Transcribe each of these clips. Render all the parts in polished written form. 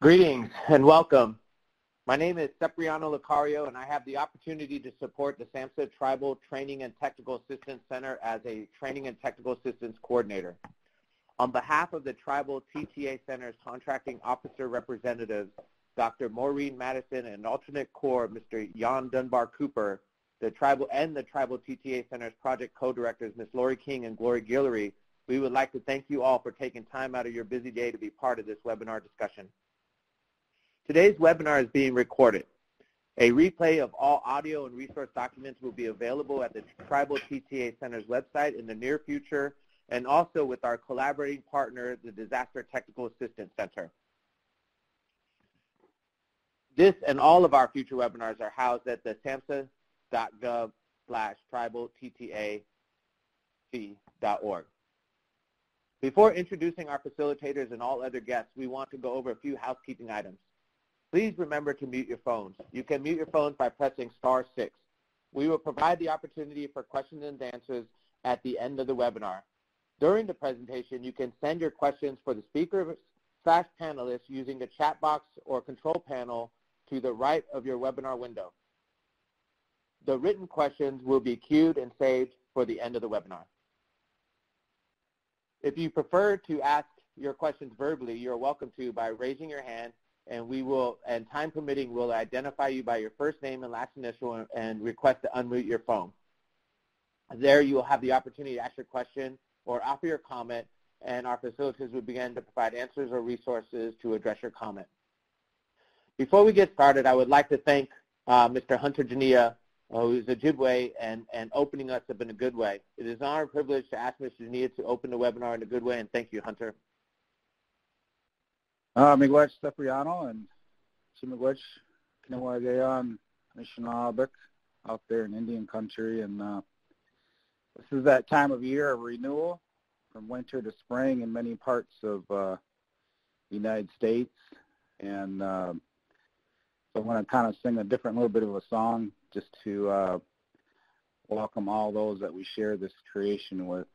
Greetings and welcome. My name is Cipriano Lucario, and I have the opportunity to support the SAMSA Tribal Training and Technical Assistance Center as a Training and Technical Assistance Coordinator. On behalf of the Tribal TTA Center's Contracting Officer Representatives, Dr. Maureen Madison and Alternate Corps, Mr. Jan Dunbar Cooper, the Tribal TTA Center's Project Co-Directors, Ms. Lori King and Glory Guillory, we would like to thank you all for taking time out of your busy day to be part of this webinar discussion. Today's webinar is being recorded. A replay of all audio and resource documents will be available at the Tribal TTA Center's website in the near future, and also with our collaborating partner, the Disaster Technical Assistance Center. This and all of our future webinars are housed at the samsa.gov/tribalttac.org. Before introducing our facilitators and all other guests, we want to go over a few housekeeping items. Please remember to mute your phones. You can mute your phones by pressing *6. We will provide the opportunity for questions and answers at the end of the webinar. During the presentation, you can send your questions for the speakers/panelists using the chat box or control panel to the right of your webinar window. The written questions will be queued and saved for the end of the webinar. If you prefer to ask your questions verbally, you're welcome to by raising your hand, and we will, and time permitting, will identify you by your first name and last initial and request to unmute your phone. There you will have the opportunity to ask your question or offer your comment, and our facilitators will begin to provide answers or resources to address your comment. Before we get started, I would like to thank Mr. Hunter Jania, who is Ojibwe, and opening us up in a good way. It is an honor and privilege to ask Mr. Jania to open the webinar in a good way, and thank you, Hunter. Miigwech Cipriano and Chimiigwech Kinawagayan Anishinaabe out there in Indian country, and this is that time of year of renewal from winter to spring in many parts of the United States, and so I want to kind of sing a little bit of a song just to welcome all those that we share this creation with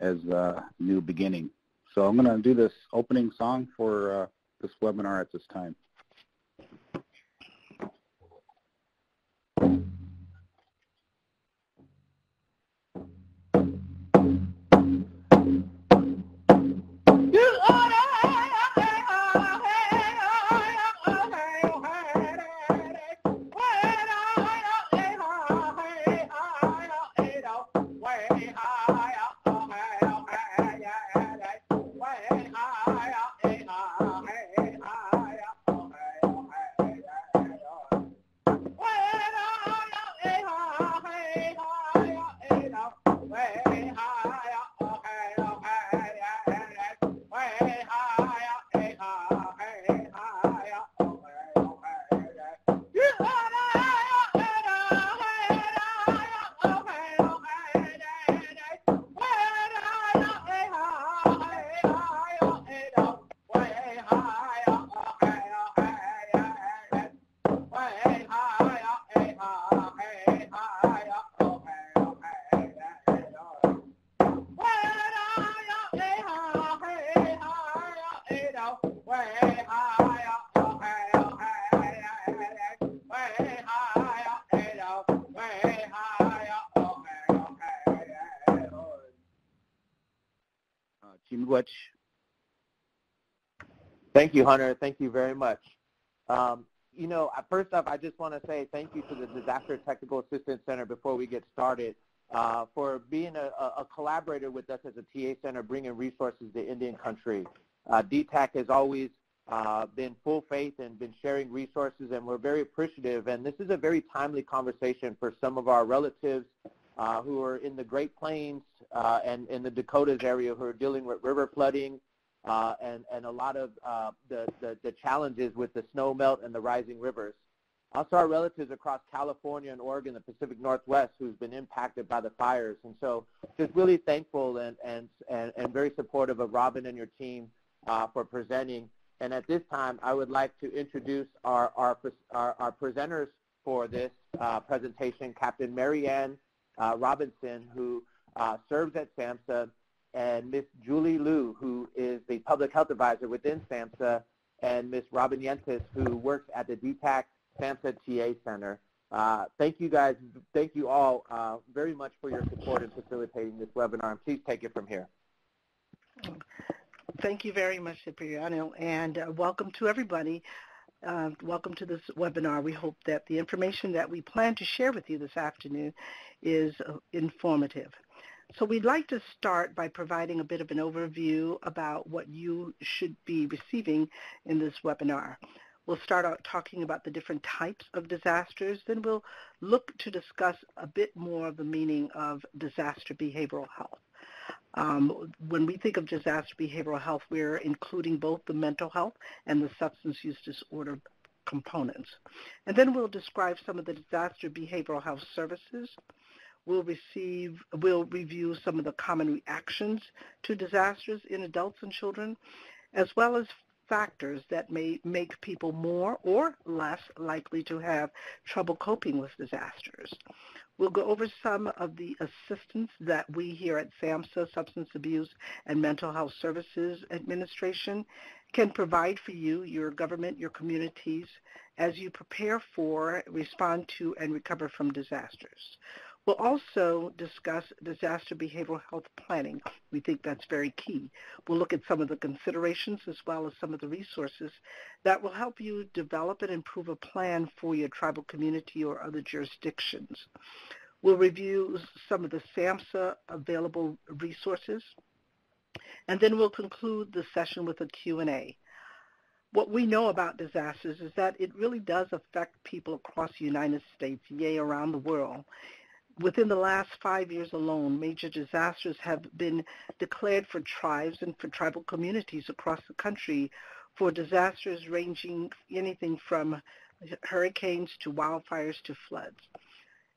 as a new beginning. So I'm going to do this opening song for this webinar at this time. Thank you, Hunter. Thank you very much. You know, first off, I just want to say thank you to the Disaster Technical Assistance Center before we get started for being a collaborator with us as a TA Center, bringing resources to Indian country. DTAC has always been full faith and been sharing resources, and we're very appreciative. And this is a very timely conversation for some of our relatives who are in the Great Plains and in the Dakotas area who are dealing with river flooding and a lot of the challenges with the snow melt and the rising rivers. Also our relatives across California and Oregon, the Pacific Northwest, who's been impacted by the fires. And so just really thankful and very supportive of Robin and your team for presenting. And at this time, I would like to introduce our presenters for this presentation, Captain Mary Ann Robinson, who serves at SAMSA, and Miss Julie Liu, who is the public health advisor within SAMSA, and Ms. Robin Yentis, who works at the DTAC SAMSA TA Center. Thank you guys, thank you all very much for your support in facilitating this webinar, and please take it from here. Thank you very much, Cipriano, and welcome to everybody. Welcome to this webinar. We hope that the information that we plan to share with you this afternoon is informative. So we'd like to start by providing a bit of an overview about what you should be receiving in this webinar. We'll start out talking about the different types of disasters, then we'll look to discuss a bit more of the meaning of disaster behavioral health. When we think of disaster behavioral health, we're including both the mental health and the substance use disorder components. And then we'll describe some of the disaster behavioral health services. We'll review some of the common reactions to disasters in adults and children, as well as factors that may make people more or less likely to have trouble coping with disasters. We'll go over some of the assistance that we here at SAMSA, Substance Abuse and Mental Health Services Administration, can provide for you, your government, your communities, as you prepare for, respond to, and recover from disasters. We'll also discuss disaster behavioral health planning. We think that's very key. We'll look at some of the considerations as well as some of the resources that will help you develop and improve a plan for your tribal community or other jurisdictions. We'll review some of the SAMSA available resources, and then we'll conclude the session with a Q&A. What we know about disasters is that it really does affect people across the United States, yea, around the world. Within the last 5 years alone, major disasters have been declared for tribes and for tribal communities across the country, for disasters ranging anything from hurricanes to wildfires to floods.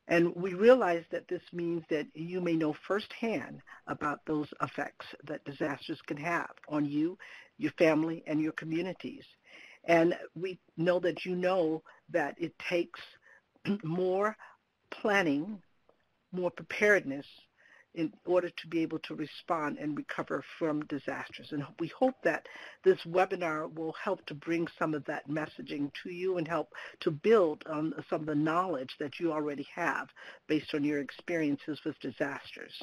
And we realize that this means that you may know firsthand about those effects that disasters can have on you, your family, and your communities. And we know that it takes more planning, more preparedness in order to be able to respond and recover from disasters. And we hope that this webinar will help to bring some of that messaging to you and help to build on some of the knowledge that you already have based on your experiences with disasters.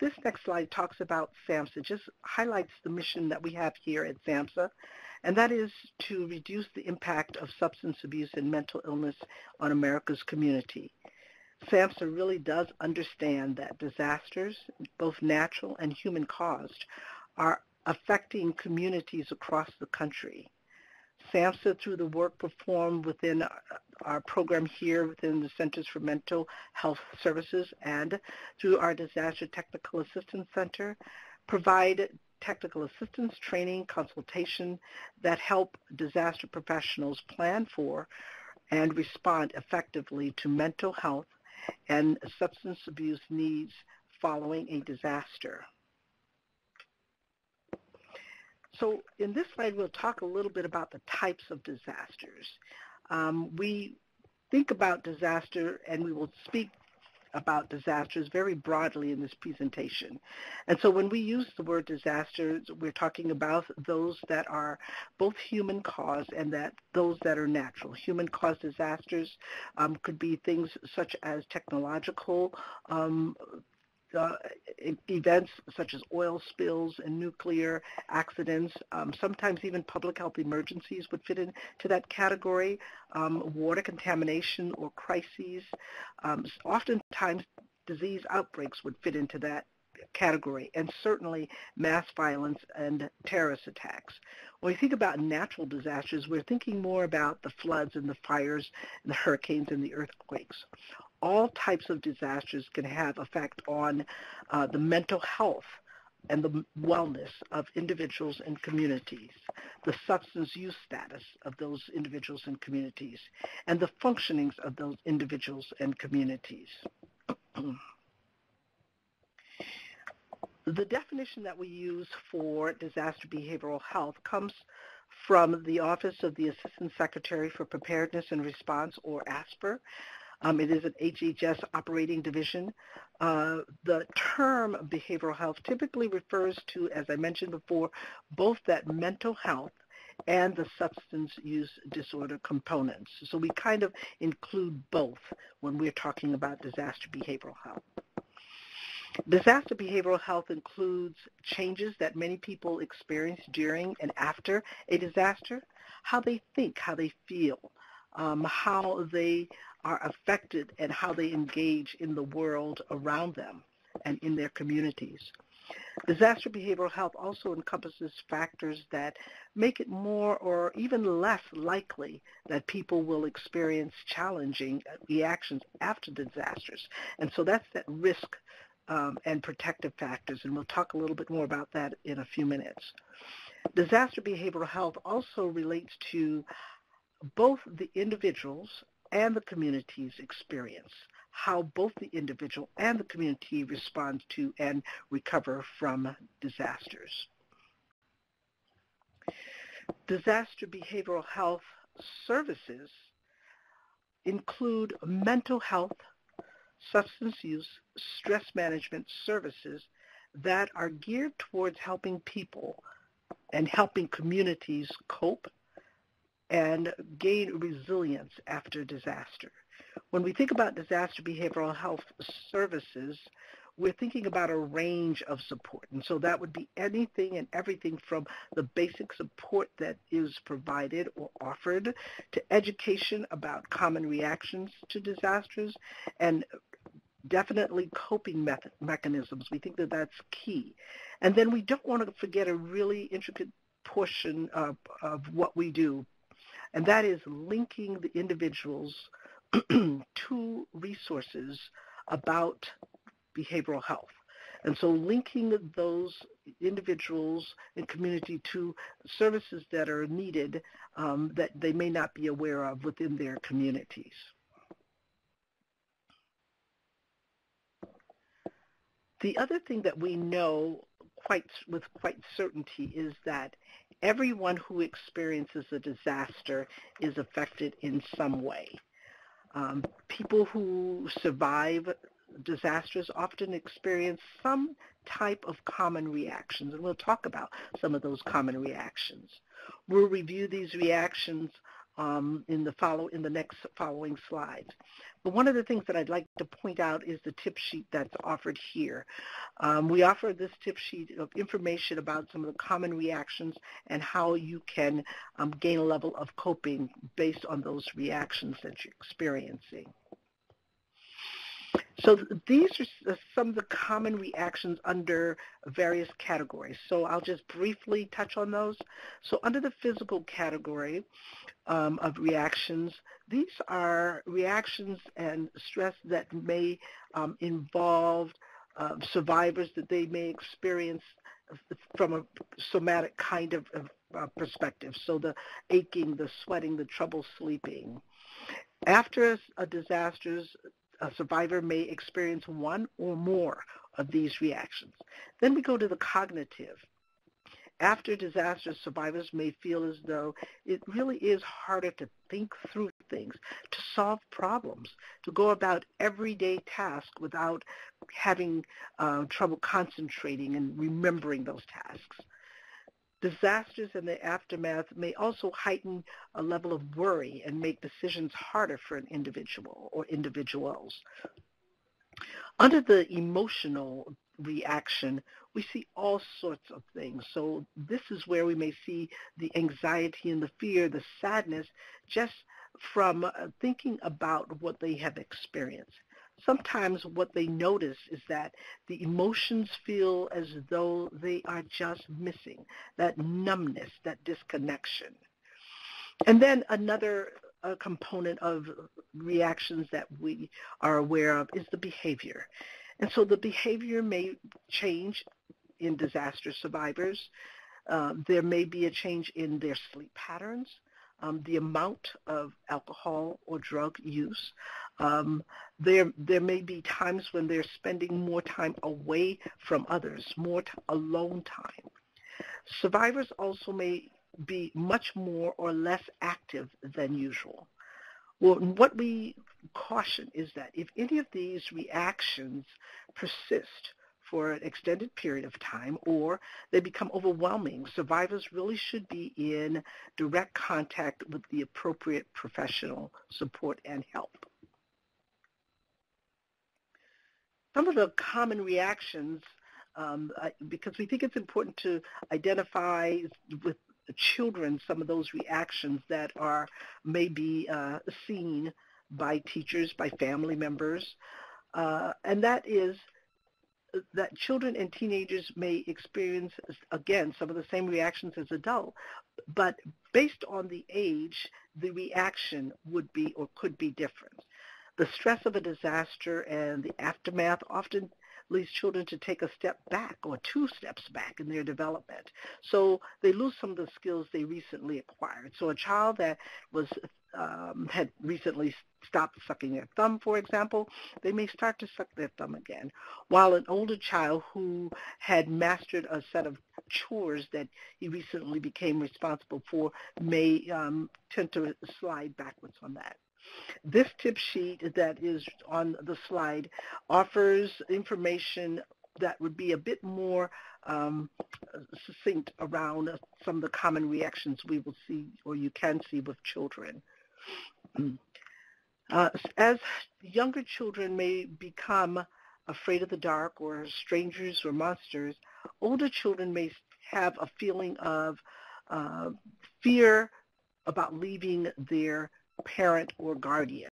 This next slide talks about SAMSA, just highlights the mission that we have here at SAMSA, and that is to reduce the impact of substance abuse and mental illness on America's community. SAMSA really does understand that disasters, both natural and human caused, are affecting communities across the country. SAMSA, through the work performed within our program here within the Centers for Mental Health Services and through our Disaster Technical Assistance Center, provide technical assistance, training, consultation that help disaster professionals plan for and respond effectively to mental health and substance abuse needs following a disaster. So in this slide, we'll talk a little bit about the types of disasters. We think about disaster, and we will speak about disasters very broadly in this presentation. And so when we use the word disasters, we're talking about those that are both human caused and those that are natural. Human caused disasters could be things such as technological events such as oil spills and nuclear accidents. Sometimes even public health emergencies would fit into that category. Water contamination or crises. Oftentimes disease outbreaks would fit into that category, and certainly mass violence and terrorist attacks. When we think about natural disasters, we're thinking more about the floods and the fires and the hurricanes and the earthquakes. All types of disasters can have effect on the mental health and the wellness of individuals and communities, the substance use status of those individuals and communities, and the functionings of those individuals and communities. The definition that we use for disaster behavioral health comes from the Office of the Assistant Secretary for Preparedness and Response, or ASPR. It is an HHS operating division. The term behavioral health typically refers to, as I mentioned before, both that mental health and the substance use disorder components. So we kind of include both when we're talking about disaster behavioral health. Disaster behavioral health includes changes that many people experience during and after a disaster, how they think, how they feel, how they are affected, and how they engage in the world around them and in their communities. Disaster behavioral health also encompasses factors that make it more or even less likely that people will experience challenging reactions after disasters. And so that's that risk and protective factors, and we'll talk a little bit more about that in a few minutes. Disaster behavioral health also relates to both the individual's and the community's experience, how both the individual and the community respond to and recover from disasters. Disaster behavioral health services include mental health, substance use, stress management services that are geared towards helping people and helping communities cope and gain resilience after disaster. When we think about disaster behavioral health services, we're thinking about a range of support. And so that would be anything and everything from the basic support that is provided or offered to education about common reactions to disasters and definitely coping mechanisms. We think that that's key. And then we don't want to forget a really intricate portion of what we do, and that is linking the individuals to resources about behavioral health. And so linking those individuals and community to services that are needed that they may not be aware of within their communities. The other thing that we know with quite certainty is that everyone who experiences a disaster is affected in some way. People who survive disasters often experience some type of common reactions, and we'll talk about some of those common reactions. We'll review these reactions in the next following slides. But one of the things that I'd like to point out is the tip sheet that's offered here. We offer this tip sheet of information about some of the common reactions and how you can gain a level of coping based on those reactions that you're experiencing. So these are some of the common reactions under various categories. So I'll just briefly touch on those. So under the physical category of reactions, these are reactions and stress that may involve survivors that they may experience from a somatic kind of perspective. So the aching, the sweating, the trouble sleeping. After a disaster, a survivor may experience one or more of these reactions. Then we go to the cognitive. After disaster, survivors may feel as though it really is harder to think through things, to solve problems, to go about everyday tasks without having trouble concentrating and remembering those tasks. Disasters and the aftermath may also heighten a level of worry and make decisions harder for an individual or individuals. Under the emotional reaction, we see all sorts of things. So this is where we may see the anxiety and the fear, the sadness, just from thinking about what they have experienced. Sometimes what they notice is that the emotions feel as though they are just missing, that numbness, that disconnection. And then another component of reactions that we are aware of is the behavior. And so the behavior may change in disaster survivors. There may be a change in their sleep patterns, the amount of alcohol or drug use. There may be times when they're spending more time away from others, more alone time. Survivors also may be much more or less active than usual. Well, what we caution is that if any of these reactions persist for an extended period of time or they become overwhelming, survivors really should be in direct contact with the appropriate professional support and help. Some of the common reactions, because we think it's important to identify with children some of those reactions that may be seen by teachers, by family members, and that is that children and teenagers may experience, again, some of the same reactions as adults, but based on the age, the reaction would be or could be different. The stress of a disaster and the aftermath often leads children to take a step back or 2 steps back in their development. So they lose some of the skills they recently acquired. So a child that had recently stopped sucking their thumb, for example, they may start to suck their thumb again, while an older child who had mastered a set of chores that he recently became responsible for may tend to slide backwards on that. This tip sheet that is on the slide offers information that would be a bit more succinct around some of the common reactions we will see or you can see with children. As younger children may become afraid of the dark or strangers or monsters, older children may have a feeling of fear about leaving their parent or guardian.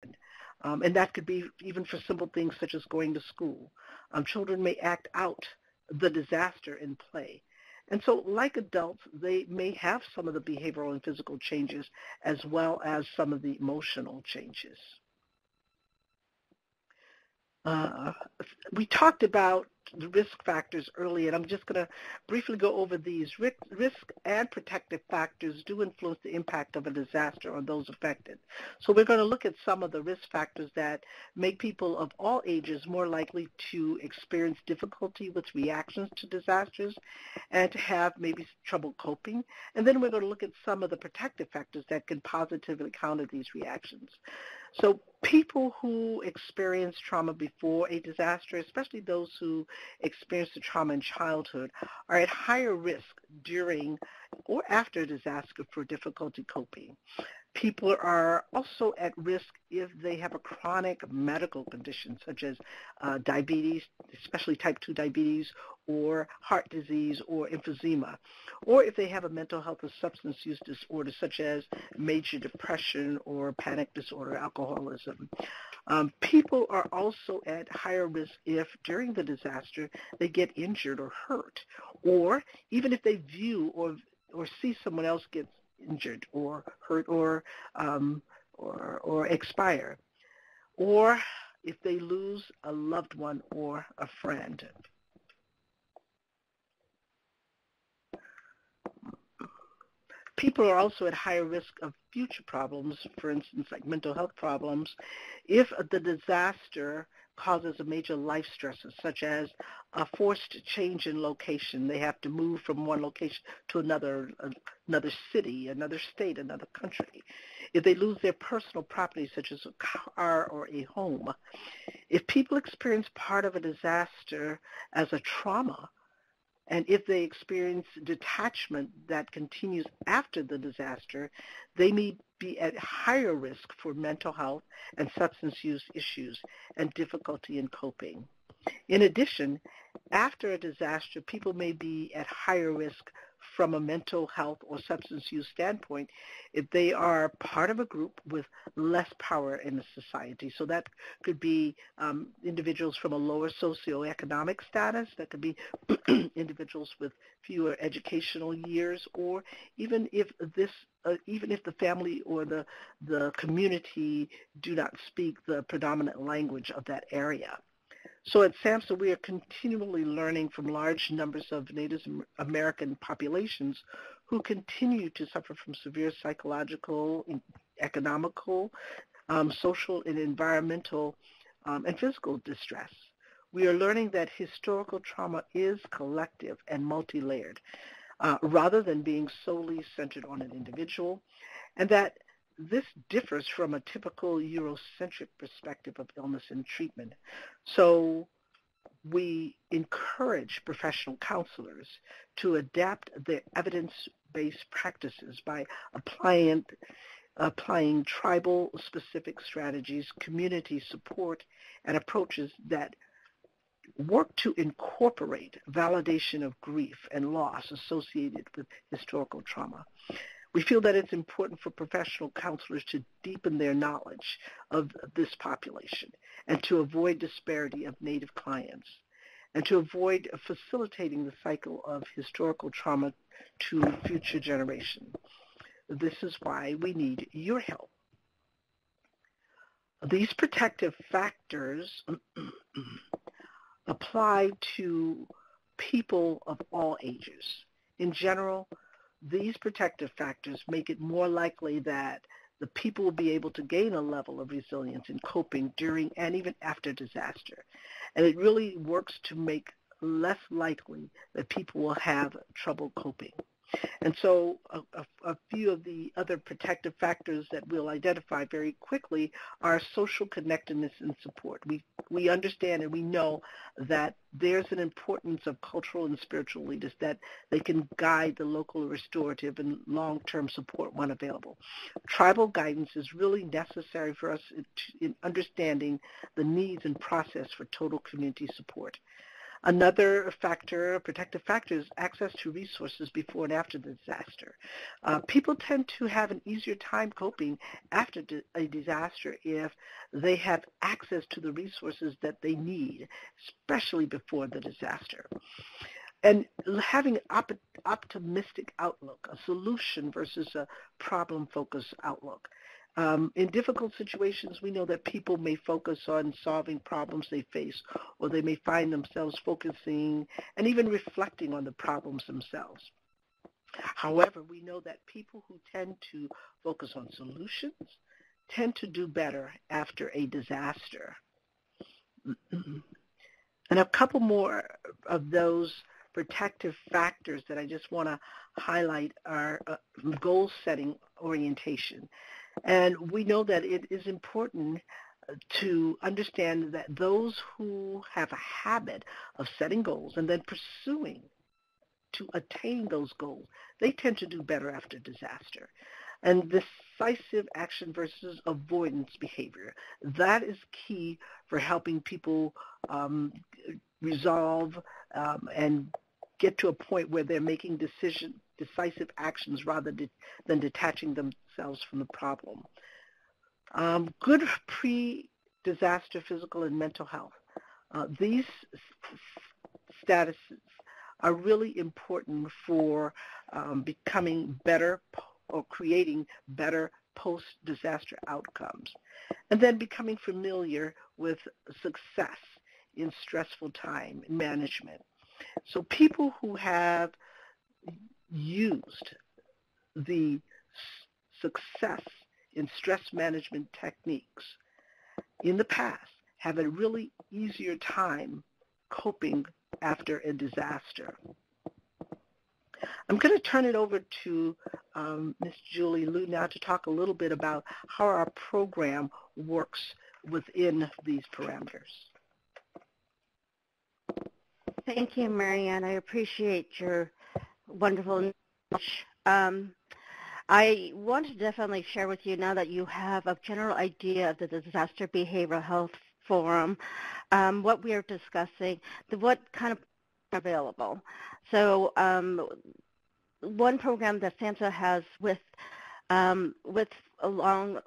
And that could be even for simple things such as going to school. Children may act out the disaster in play. And so like adults, they may have some of the behavioral and physical changes as well as some of the emotional changes. We talked about the risk factors earlier, and I'm just going to briefly go over these. Risk and protective factors do influence the impact of a disaster on those affected. So we're going to look at some of the risk factors that make people of all ages more likely to experience difficulty with reactions to disasters and to have maybe trouble coping. And then we're going to look at some of the protective factors that can positively counter these reactions. So people who experience trauma before a disaster, especially those who experience the trauma in childhood, are at higher risk during or after a disaster for difficulty coping. People are also at risk if they have a chronic medical condition such as diabetes, especially type 2 diabetes, or heart disease or emphysema, or if they have a mental health or substance use disorder such as major depression or panic disorder, alcoholism. People are also at higher risk if during the disaster they get injured or hurt, or even if they view or see someone else get injured or hurt or expire, or if they lose a loved one or a friend. People are also at higher risk of future problems, for instance, like mental health problems, if the disaster causes a major life stressor, such as a forced change in location. They have to move from one location to another city, another state, another country. If they lose their personal property, such as a car or a home. If people experience part of a disaster as a trauma, and if they experience detachment that continues after the disaster, they may be at higher risk for mental health and substance use issues and difficulty in coping. In addition, after a disaster, people may be at higher risk from a mental health or substance use standpoint if they are part of a group with less power in the society. So that could be individuals from a lower socioeconomic status, that could be individuals with fewer educational years, or even if the family or the community do not speak the predominant language of that area. So at SAMSA, we are continually learning from large numbers of Native American populations who continue to suffer from severe psychological, economical, social, and environmental and physical distress. We are learning that historical trauma is collective and multi-layered, rather than being solely centered on an individual, and that this differs from a typical Eurocentric perspective of illness and treatment. So we encourage professional counselors to adapt their evidence-based practices by applying tribal-specific strategies, community support, and approaches that work to incorporate validation of grief and loss associated with historical trauma. We feel that it's important for professional counselors to deepen their knowledge of this population and to avoid disparity of Native clients and to avoid facilitating the cycle of historical trauma to future generations. This is why we need your help. These protective factors apply to people of all ages. In general, these protective factors make it more likely that the people will be able to gain a level of resilience in coping during and even after disaster. And it really works to make less likely that people will have trouble coping. And so a few of the other protective factors that we'll identify very quickly are social connectedness and support. We understand and we know that there's an importance of cultural and spiritual leaders that they can guide the local restorative and long-term support when available. Tribal guidance is really necessary for us in understanding the needs and process for total community support. Another factor, protective factor, is access to resources before and after the disaster. People tend to have an easier time coping after a disaster if they have access to the resources that they need, especially before the disaster. And having an optimistic outlook, a solution versus a problem-focused outlook. In difficult situations, we know that people may focus on solving problems they face, or they may find themselves focusing and even reflecting on the problems themselves. However, we know that people who tend to focus on solutions tend to do better after a disaster. And a couple more of those protective factors that I just want to highlight are goal-setting orientation. And we know that it is important to understand that those who have a habit of setting goals and then pursuing to attain those goals, they tend to do better after disaster. And decisive action versus avoidance behavior, that is key for helping people resolve and get to a point where they're making decisive actions rather than detaching themselves from the problem. Good pre-disaster physical and mental health. These statuses are really important for becoming better or creating better post-disaster outcomes. And then becoming familiar with success in stressful time management. So people who have used the success in stress management techniques in the past have a really easier time coping after a disaster. I'm going to turn it over to Ms. Julie Liu now to talk a little bit about how our program works within these parameters. Thank you, Marianne. I appreciate your wonderful knowledge. I want to definitely share with you now that you have a general idea of the Disaster Behavioral Health Forum, what we are discussing, what kind of available. So one program that SAMSA has along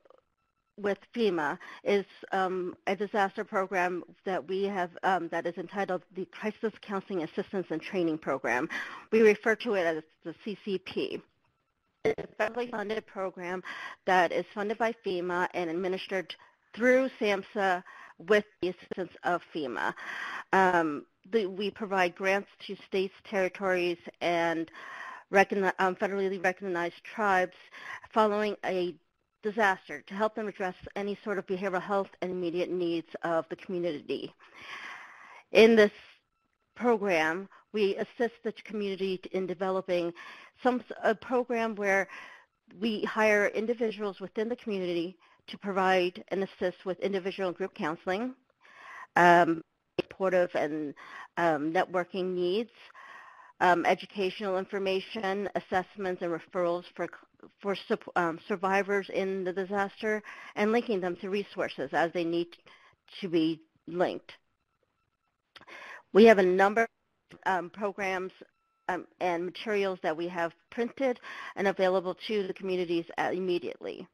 with FEMA is a disaster program that we have that is entitled the Crisis Counseling Assistance and Training Program. We refer to it as the CCP. It's a federally funded program that is funded by FEMA and administered through SAMSA with the assistance of FEMA. We provide grants to states, territories, and federally recognized tribes following a disaster to help them address any sort of behavioral health and immediate needs of the community. In this program, we assist the community in developing a program where we hire individuals within the community to provide and assist with individual and group counseling, supportive and networking needs, educational information, assessments, and referrals for survivors in the disaster, and linking them to resources as they need to be linked. We have a number of programs and materials that we have printed and available to the communities immediately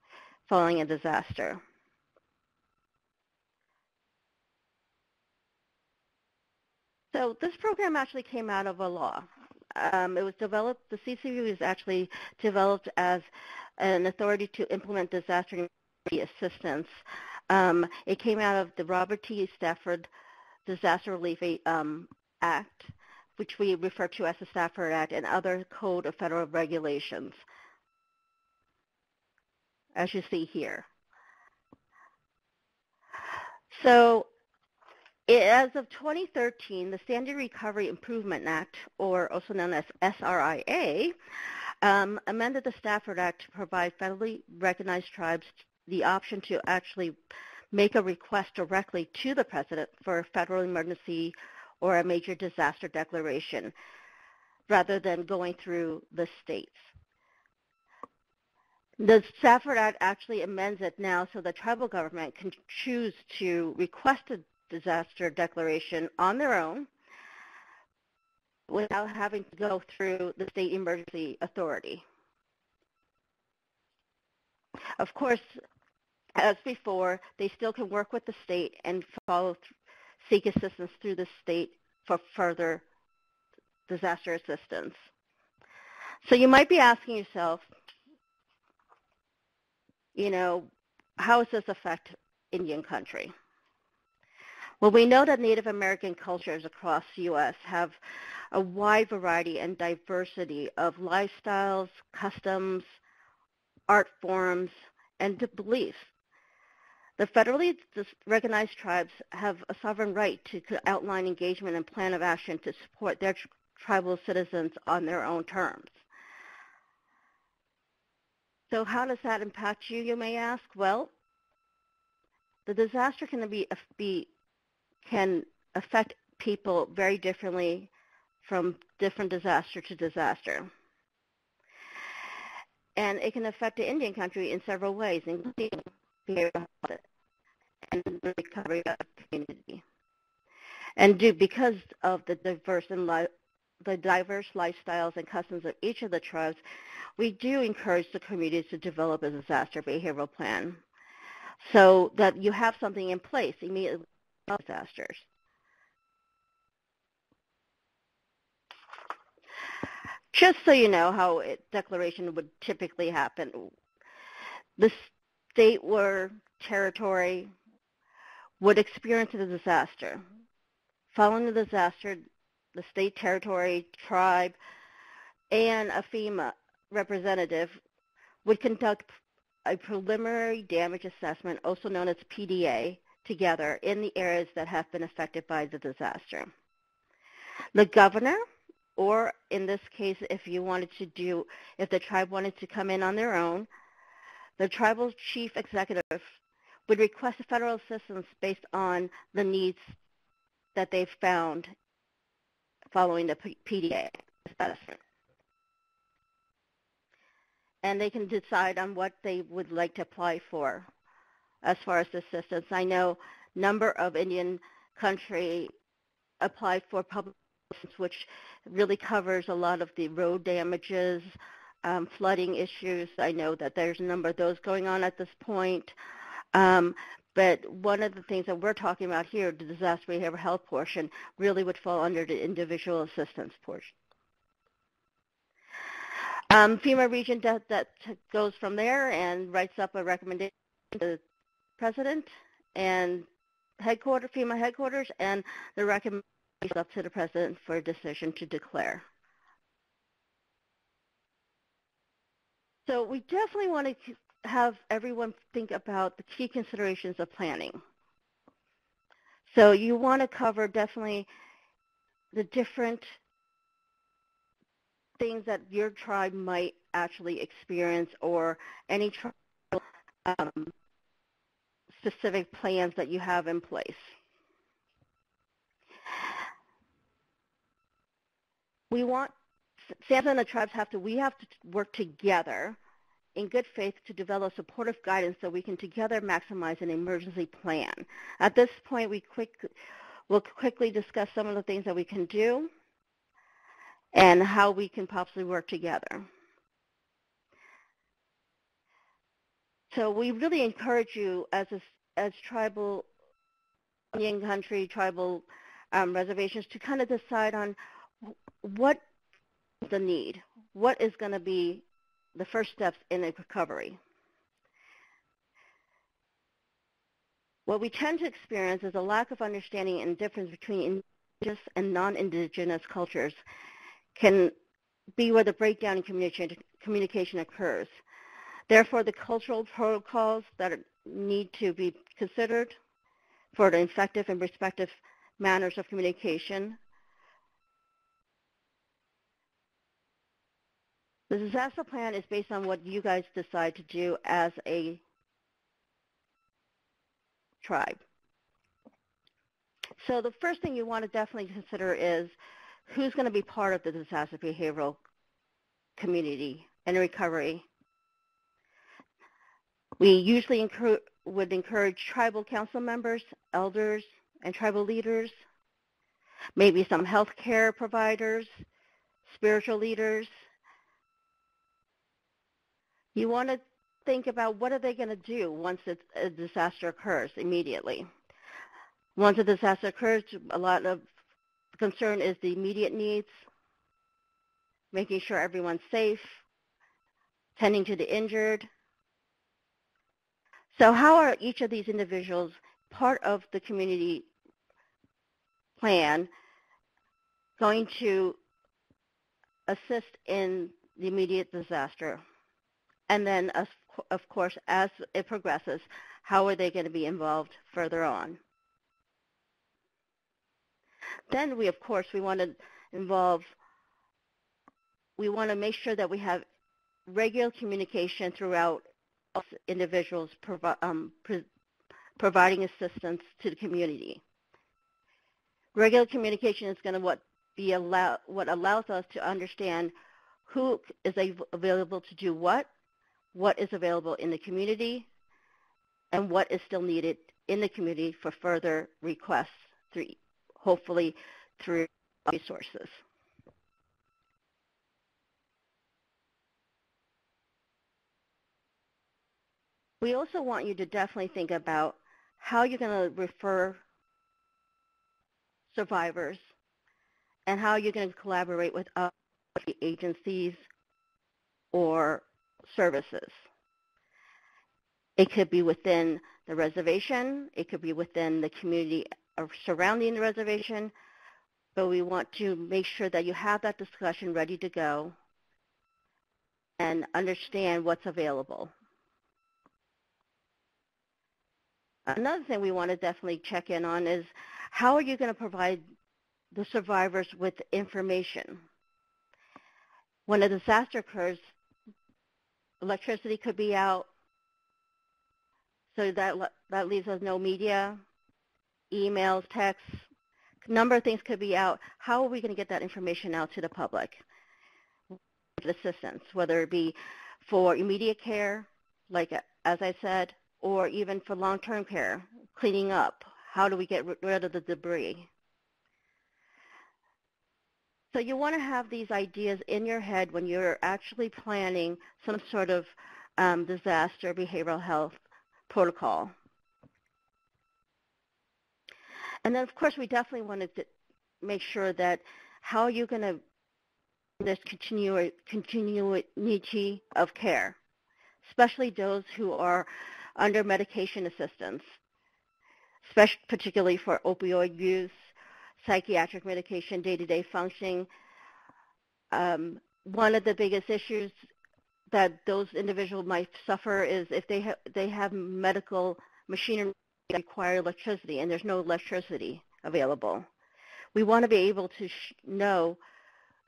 following a disaster. So this program actually came out of a law. It was developed, the CCV was actually developed as an authority to implement disaster assistance. It came out of the Robert T. Stafford Disaster Relief Act, which we refer to as the Stafford Act, and other Code of Federal Regulations, as you see here. So as of 2013, the Standard Recovery Improvement Act, or also known as SRIA, amended the Stafford Act to provide federally recognized tribes the option to actually make a request directly to the President for a federal emergency or a major disaster declaration, rather than going through the states. The Stafford Act actually amends it now so the tribal government can choose to request a disaster declaration on their own without having to go through the state emergency authority. Of course, as before, they still can work with the state and seek assistance through the state for further disaster assistance. So you might be asking yourself, you know, how does this affect Indian country? Well, we know that Native American cultures across the U.S. have a wide variety and diversity of lifestyles, customs, art forms, and beliefs. The federally recognized tribes have a sovereign right to outline engagement and plan of action to support their tribal citizens on their own terms. So how does that impact you, you may ask? Well, the disaster can affect people very differently from different disaster to disaster. And it can affect the Indian country in several ways, including behavioral health and the recovery of the community. And because of the diverse lifestyles and customs of each of the tribes, we do encourage the communities to develop a disaster behavioral plan so that you have something in place immediately after disasters. Just so you know how a declaration would typically happen, the state or territory would experience a disaster. Following the disaster, the state, territory, tribe, and a FEMA representative would conduct a preliminary damage assessment, also known as PDA, together in the areas that have been affected by the disaster. The governor, or in this case, if the tribe wanted to come in on their own, the tribal chief executive would request federal assistance based on the needs that they've found following the PDA assessment. And they can decide on what they would like to apply for as far as assistance. I know a number of Indian country applied for public assistance, which really covers a lot of the road damages, flooding issues. I know that there's a number of those going on at this point. But one of the things that we're talking about here, the disaster behavioral health portion, really would fall under the individual assistance portion. FEMA region that goes from there and writes up a recommendation to the president and FEMA headquarters, and the recommendation is up to the president for a decision to declare. So we definitely want to have everyone think about the key considerations of planning. So you want to cover definitely the different things that your tribe might actually experience or any specific plans that you have in place. SAMSA and the tribes have to work together in good faith to develop supportive guidance so we can together maximize an emergency plan. At this point, we'll quickly discuss some of the things that we can do and how we can possibly work together. So we really encourage you as tribal Indian country, tribal reservations to kind of decide on what is the need, what is going to be the first steps in a recovery. What we tend to experience is a lack of understanding and difference between indigenous and non-indigenous cultures can be where the breakdown in communication occurs. Therefore, the cultural protocols that need to be considered for the effective and respective manners of communication. The disaster plan is based on what you guys decide to do as a tribe. So the first thing you want to definitely consider is who's going to be part of the disaster behavioral community and recovery. We usually would encourage tribal council members, elders, and tribal leaders, maybe some healthcare providers, spiritual leaders. You want to think about what are they going to do once a disaster occurs immediately. Once a disaster occurs, a lot of concern is the immediate needs, making sure everyone's safe, tending to the injured. So how are each of these individuals part of the community plan going to assist in the immediate disaster? And then, of course, as it progresses, how are they going to be involved further on? Then we want to make sure that we have regular communication throughout individuals providing assistance to the community. Regular communication is going to what allows us to understand who is available to do what is available in the community, and what is still needed in the community for further requests, hopefully through resources. We also want you to definitely think about how you're going to refer survivors and how you're going to collaborate with other agencies or services. It could be within the reservation, it could be within the community surrounding the reservation, but we want to make sure that you have that discussion ready to go and understand what's available. Another thing we want to definitely check in on is how are you going to provide the survivors with information? When a disaster occurs, electricity could be out, so that leaves us no media, emails, texts, a number of things could be out. How are we going to get that information out to the public? Assistance, whether it be for immediate care, like as I said, or even for long-term care, cleaning up. How do we get rid of the debris? So you want to have these ideas in your head when you're actually planning some sort of disaster behavioral health protocol. And then, of course, we definitely wanted to make sure that how you're going to this continuity of care, especially those who are under medication assistance, particularly for opioid use, psychiatric medication, day-to-day functioning. One of the biggest issues that those individuals might suffer is if they have medical machinery that require electricity and there's no electricity available. We want to be able to know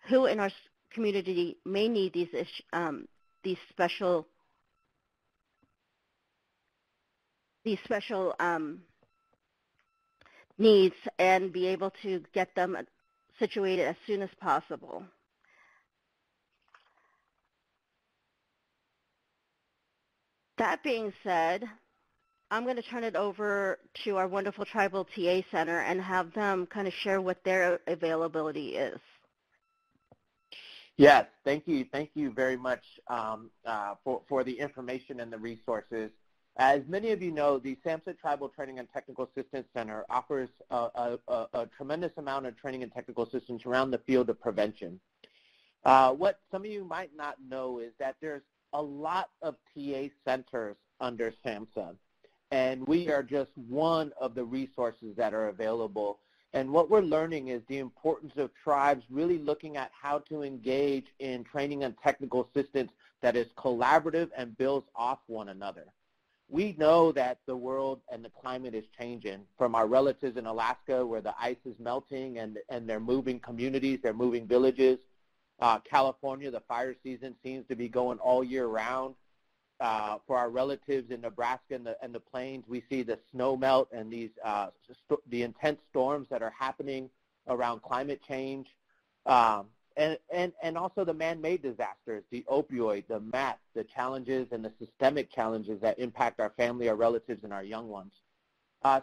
who in our community may need these these special needs and be able to get them situated as soon as possible. That being said, I'm going to turn it over to our wonderful Tribal TA Center and have them kind of share what their availability is. Yes, thank you very much for the information and the resources. As many of you know, the SAMSA Tribal Training and Technical Assistance Center offers a tremendous amount of training and technical assistance around the field of prevention. What some of you might not know is that there's a lot of TA centers under SAMSA, and we are just one of the resources that are available. And what we're learning is the importance of tribes really looking at how to engage in training and technical assistance that is collaborative and builds off one another. We know that the world and the climate is changing, from our relatives in Alaska where the ice is melting and they're moving communities, they're moving villages. California, the fire season seems to be going all year round. For our relatives in Nebraska and the plains, we see the snow melt and the intense storms that are happening around climate change, and also the man-made disasters, the opioid, the meth, the challenges and the systemic challenges that impact our family, our relatives, and our young ones.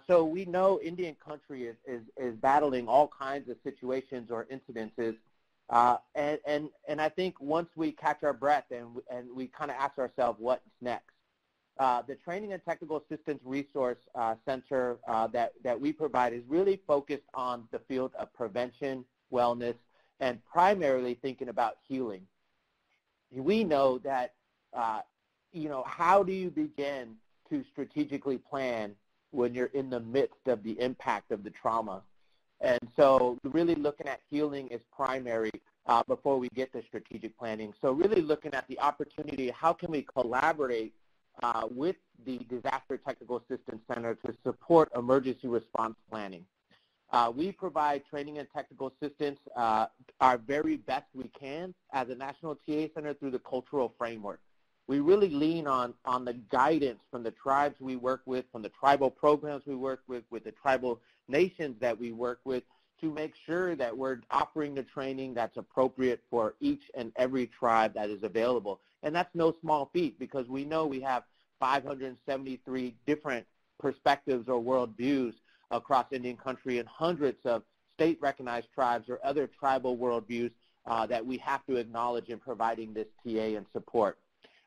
So we know Indian country is battling all kinds of situations or incidences. And I think once we catch our breath and we kind of ask ourselves what's next, the Training and Technical Assistance Resource Center that we provide is really focused on the field of prevention, wellness, and primarily thinking about healing. We know that, how do you begin to strategically plan when you're in the midst of the impact of the trauma? And so really looking at healing is primary before we get to strategic planning. So really looking at the opportunity, how can we collaborate with the Disaster Technical Assistance Center to support emergency response planning. We provide training and technical assistance our very best we can as a National TA Center through the cultural framework. We really lean on the guidance from the tribes we work with, from the tribal programs we work with the tribal nations that we work with, to make sure that we're offering the training that's appropriate for each and every tribe that is available. And that's no small feat, because we know we have 573 different perspectives or worldviews across Indian country and hundreds of state-recognized tribes or other tribal worldviews that we have to acknowledge in providing this TA and support.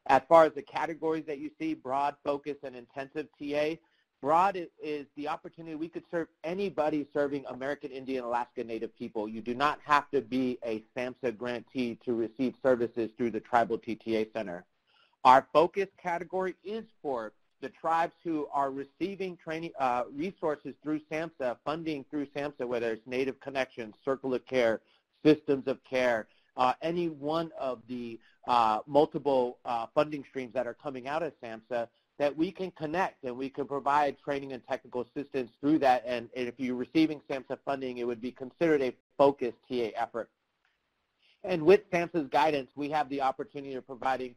As far as the categories that you see, broad, focus, and intensive TA, broad is the opportunity we could serve anybody serving American Indian Alaska Native people. You do not have to be a SAMSA grantee to receive services through the Tribal TTA Center. Our focus category is for the tribes who are receiving training resources through SAMSA, funding through SAMSA, whether it's Native Connections, Circle of Care, Systems of Care, any one of the multiple funding streams that are coming out of SAMSA, that we can connect and we can provide training and technical assistance through that. And if you're receiving SAMSA funding, it would be considered a focused TA effort. And with SAMSA's guidance, we have the opportunity of providing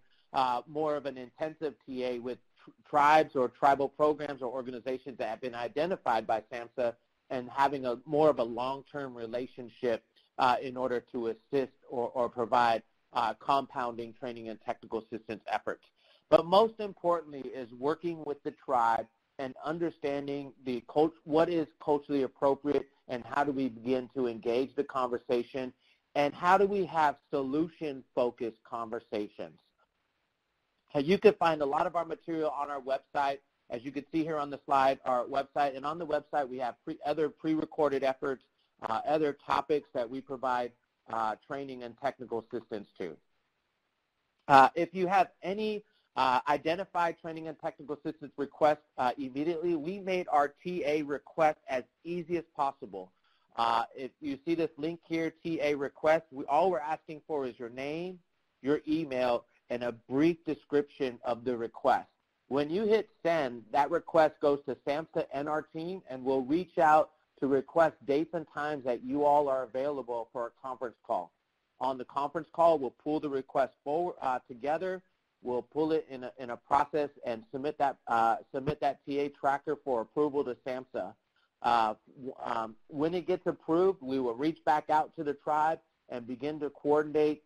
more of an intensive TA with tribes or tribal programs or organizations that have been identified by SAMSA, and having more of a long-term relationship in order to assist or provide compounding training and technical assistance efforts. But most importantly is working with the tribe and understanding what is culturally appropriate, and how do we begin to engage the conversation, and how do we have solution-focused conversations. You can find a lot of our material on our website. As you can see here on the slide, our website, and on the website we have other pre-recorded efforts, other topics that we provide training and technical assistance to. If you have any identified training and technical assistance requests immediately, we made our TA request as easy as possible. If you see this link here, TA request, all we're asking for is your name, your email, and a brief description of the request. When you hit send, that request goes to SAMSA and our team, and we'll reach out to request dates and times that you all are available for a conference call. On the conference call, we'll pull the request forward together, We'll pull it in a process and submit that TA tracker for approval to SAMSA. When it gets approved, we will reach back out to the tribe and begin to coordinate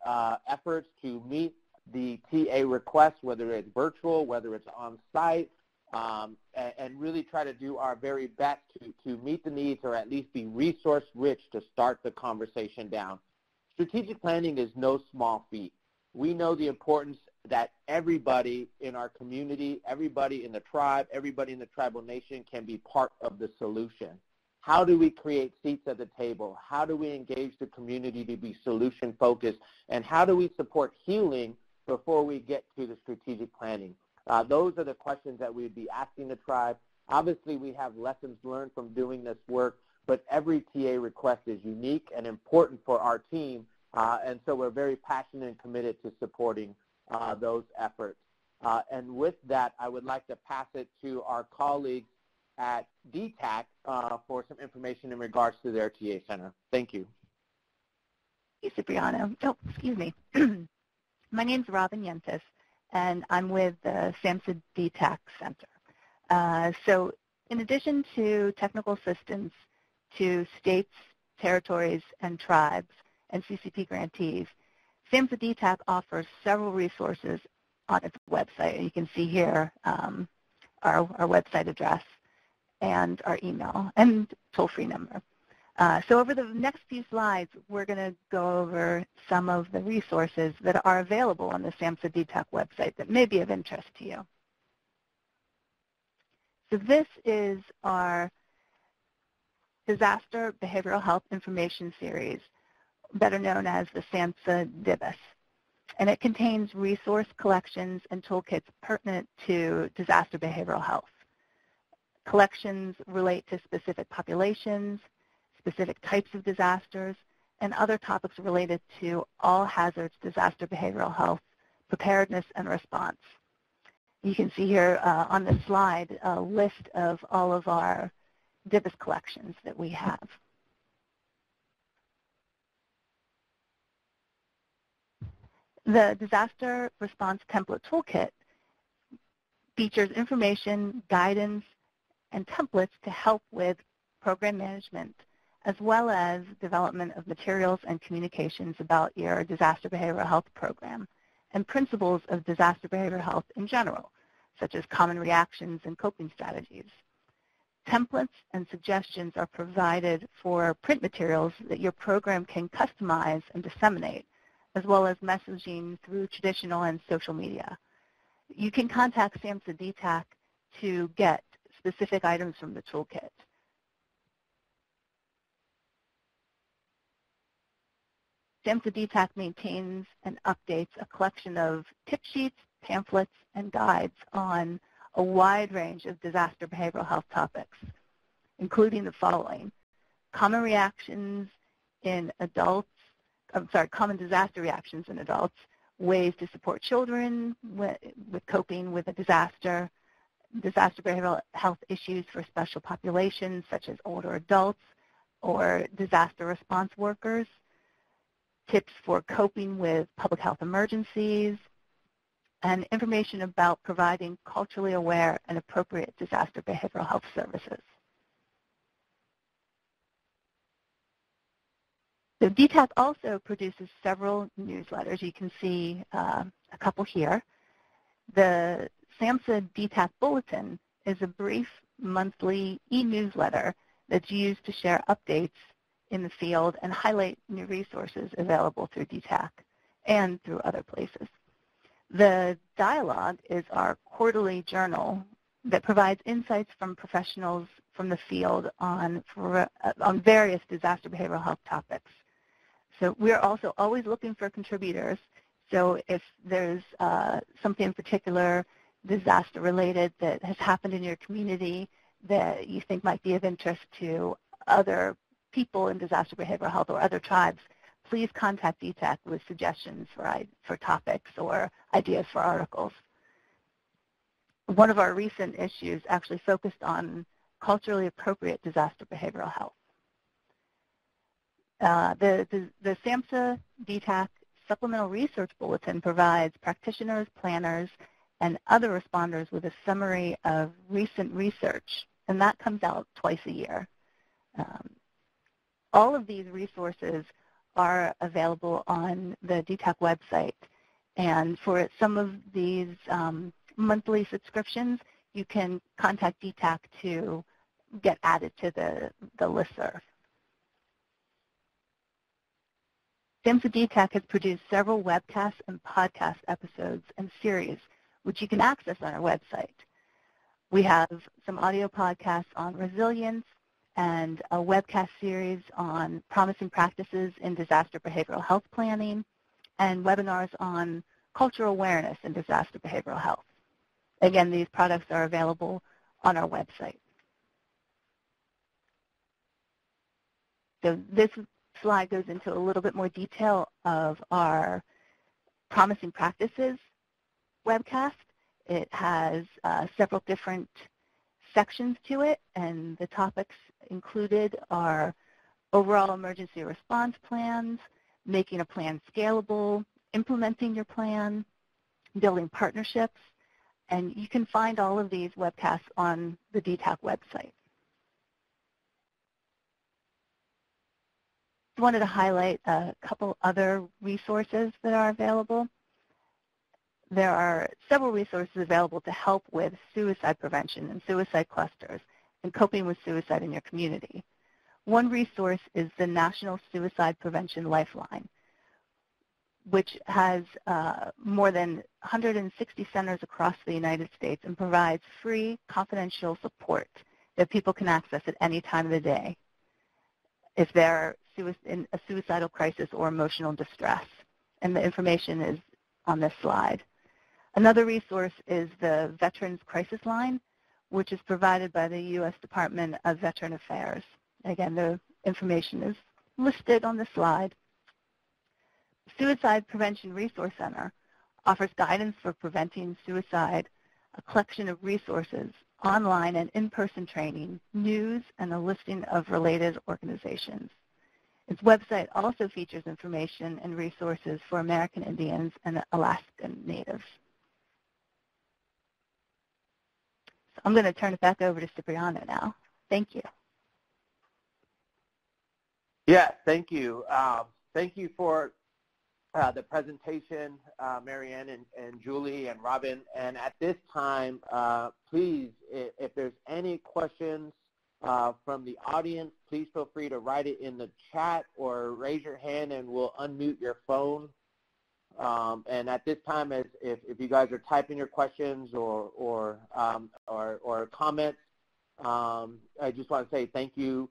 efforts to meet the TA request, whether it's virtual, whether it's on site, and really try to do our very best to meet the needs or at least be resource rich to start the conversation down. Strategic planning is no small feat. We know the importance that everybody in our community, everybody in the tribe, everybody in the tribal nation can be part of the solution. How do we create seats at the table? How do we engage the community to be solution focused? And how do we support healing before we get to the strategic planning? Those are the questions that we'd be asking the tribe. Obviously, we have lessons learned from doing this work, but every TA request is unique and important for our team, and so we're very passionate and committed to supporting those efforts. And with that, I would like to pass it to our colleagues at DTAC for some information in regards to their TA Center. Thank you. Hey, Cipriano. Oh, excuse me. My name's Robin Yentis, and I'm with the SAMSA DTAC Center. So in addition to technical assistance to states, territories, and tribes, and CCP grantees, SAMSA DTAC offers several resources on its website. You can see here our website address and our email and toll-free number. So over the next few slides, we're going to go over some of the resources that are available on the SAMSA DTAC website that may be of interest to you. So this is our Disaster Behavioral Health Information Series, better known as the SAMSA DBIS. And it contains resource collections and toolkits pertinent to disaster behavioral health. Collections relate to specific populations, specific types of disasters, and other topics related to all hazards disaster behavioral health, preparedness, and response. You can see here on the slide a list of all of our DBIS collections that we have. The Disaster Response Template Toolkit features information, guidance, and templates to help with program management, as well as development of materials and communications about your disaster behavioral health program and principles of disaster behavioral health in general, such as common reactions and coping strategies. Templates and suggestions are provided for print materials that your program can customize and disseminate, as well as messaging through traditional and social media. You can contact SAMSA DTAC to get specific items from the toolkit. SAMSA DTAC maintains and updates a collection of tip sheets, pamphlets, and guides on a wide range of disaster behavioral health topics, including the following: common reactions in adults, common disaster reactions in adults, ways to support children with coping with a disaster, disaster behavioral health issues for special populations such as older adults or disaster response workers, tips for coping with public health emergencies, and information about providing culturally aware and appropriate disaster behavioral health services. So DTAC also produces several newsletters. You can see a couple here. The SAMSA DTAC Bulletin is a brief monthly e-newsletter that's used to share updates in the field and highlight new resources available through DTAC and through other places. The Dialogue is our quarterly journal that provides insights from professionals from the field on various disaster behavioral health topics. So we're also always looking for contributors. So if there's something in particular disaster related that has happened in your community that you think might be of interest to other people in disaster behavioral health or other tribes, please contact DTAC with suggestions for topics or ideas for articles. One of our recent issues actually focused on culturally appropriate disaster behavioral health. The SAMSA DTAC Supplemental Research Bulletin provides practitioners, planners, and other responders with a summary of recent research, and that comes out twice a year. All of these resources are available on the DTAC website, and for some of these monthly subscriptions, you can contact DTAC to get added to the listserv. SAMSA DTAC has produced several webcasts and podcast episodes and series, which you can access on our website. We have some audio podcasts on resilience and a webcast series on promising practices in disaster behavioral health planning and webinars on cultural awareness in disaster behavioral health. Again, these products are available on our website. So this slide goes into a little bit more detail of our Promising Practices webcast. It has several different sections to it, and the topics included are overall emergency response plans, making a plan scalable, implementing your plan, building partnerships, and you can find all of these webcasts on the DTAC website. I wanted to highlight a couple other resources that are available. There are several resources available to help with suicide prevention and suicide clusters and coping with suicide in your community. One resource is the National Suicide Prevention Lifeline, which has more than 160 centers across the United States and provides free, confidential support that people can access at any time of the day if they're in a suicidal crisis or emotional distress. And the information is on this slide. Another resource is the Veterans Crisis Line, which is provided by the U.S. Department of Veteran Affairs. Again, the information is listed on the slide. Suicide Prevention Resource Center offers guidance for preventing suicide, a collection of resources, online and in-person training, news, and a listing of related organizations. Its website also features information and resources for American Indians and Alaskan Natives. So I'm going to turn it back over to Cipriano now. Thank you. Yeah, thank you. Thank you for the presentation, Marianne and Julie and Robin. And at this time, please, if there's any questions from the audience, please feel free to write it in the chat or raise your hand and we'll unmute your phone. And at this time, if you guys are typing your questions or comments, I just want to say thank you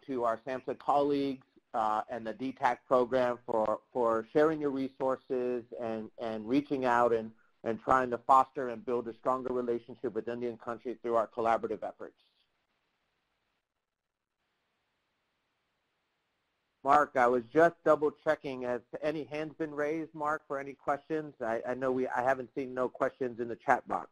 to our SAMSA colleagues and the DTAC program for sharing your resources and reaching out and trying to foster and build a stronger relationship with Indian country through our collaborative efforts. Mark, I was just double checking. Has any hands been raised, Mark, for any questions? I know I haven't seen no questions in the chat box.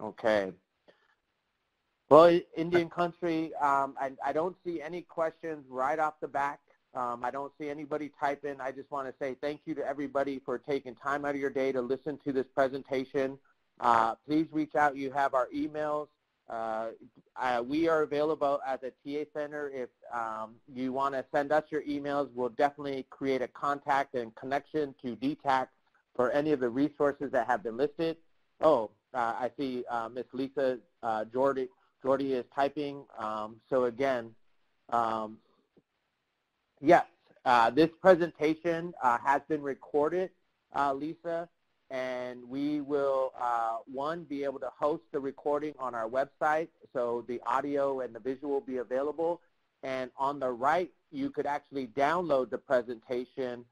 Okay. Well, Indian country, I don't see any questions right off the back. I don't see anybody type in. I just want to say thank you to everybody for taking time out of your day to listen to this presentation. Please reach out. You have our emails. We are available at the TA Center. If you want to send us your emails, we'll definitely create a contact and connection to DTAC for any of the resources that have been listed. Oh, I see Ms. Lisa Jordy is typing. So again, yes, this presentation has been recorded, Lisa. And we will, one, be able to host the recording on our website, so the audio and the visual will be available. And on the right, you could actually download the presentation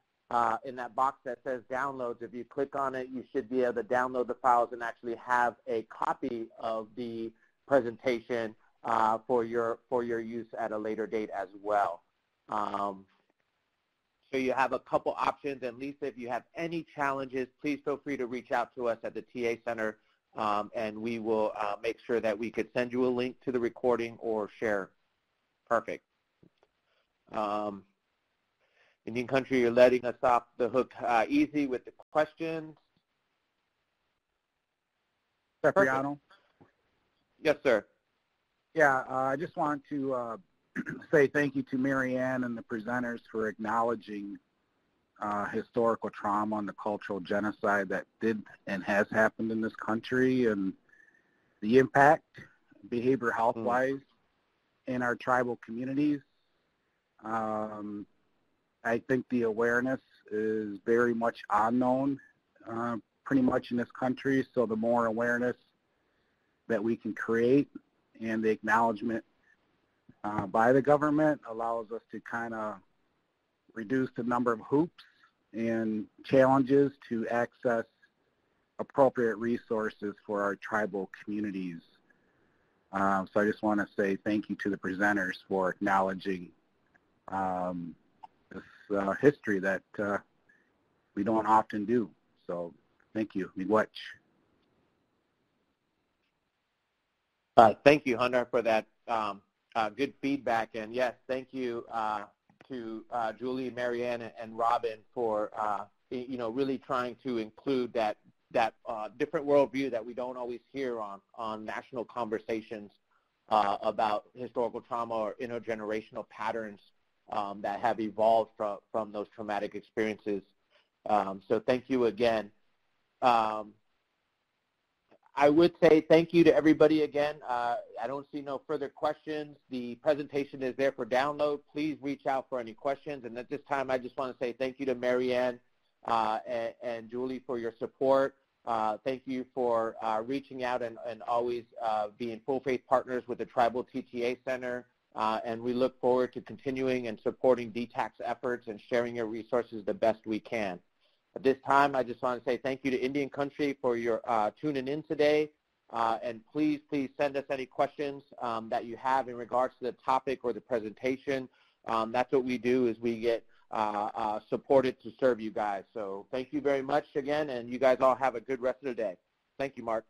in that box that says downloads. If you click on it, you should be able to download the files and actually have a copy of the presentation for your use at a later date as well. So you have a couple options, and Lisa, if you have any challenges, please feel free to reach out to us at the TA Center and we will make sure that we could send you a link to the recording or share. Perfect. Indian Country, you're letting us off the hook easy with the questions. Cipriano? Yes, sir. Yeah, I just want to say thank you to Marianne and the presenters for acknowledging historical trauma and the cultural genocide that did and has happened in this country, and the impact, behavioral health-wise, in our tribal communities. I think the awareness is very much unknown pretty much in this country, so the more awareness that we can create and the acknowledgement by the government allows us to kind of reduce the number of hoops and challenges to access appropriate resources for our tribal communities. So I just want to say thank you to the presenters for acknowledging this history that we don't often do. So thank you. Miigwech. Thank you, Hunter, for that good feedback. And yes, thank you to Julie, Marianne, and Robin for really trying to include that different worldview that we don't always hear on national conversations about historical trauma or intergenerational patterns that have evolved from those traumatic experiences. So thank you again. I would say thank you to everybody again. I don't see no further questions. The presentation is there for download. Please reach out for any questions. And at this time, I just want to say thank you to Marianne and Julie for your support. Thank you for reaching out and always being full faith partners with the Tribal DTA Center. And we look forward to continuing and supporting DTAC's efforts and sharing your resources the best we can. At this time, I just want to say thank you to Indian Country for your tuning in today. And please send us any questions that you have in regards to the topic or the presentation. That's what we do, is we get supported to serve you guys. So thank you very much again, and you guys all have a good rest of the day. Thank you, Mark.